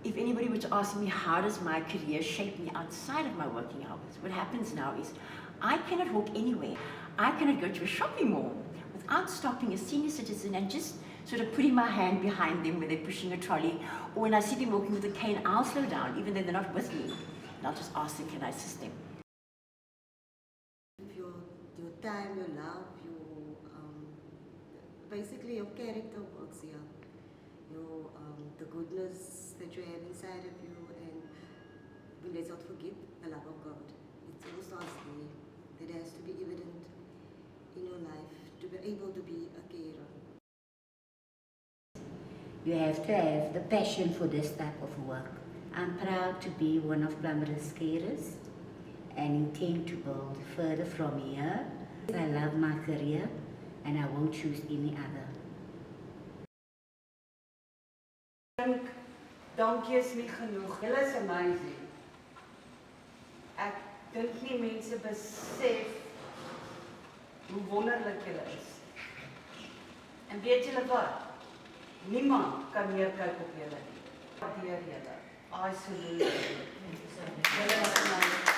if anybody were to ask me how does my career shape me outside of my working hours, what happens now is I cannot walk anywhere. I cannot go to a shopping mall without stopping a senior citizen and just sort of putting my hand behind them when they're pushing a trolley, or when I see them walking with a cane, I'll slow down, even though they're not with me. And I'll just ask them, can I assist them? Your time, your love, basically your character works here. The goodness that you have inside of you, and let's not forget the love of God. It all starts there. That has to be evident in your life to be able to be a carer. You have to have the passion for this type of work. I'm proud to be one of Plumera's carers and intend to build further from here. I love my career and I won't choose any other. Dankie is nie genoeg. Julle is amazing. Ek dink nie mense besef hoe wonderlik julle is. En weet julle wat? Niemand kan neerkyk op julle nie. Waardeer julle. I salute you. Julle is amazing.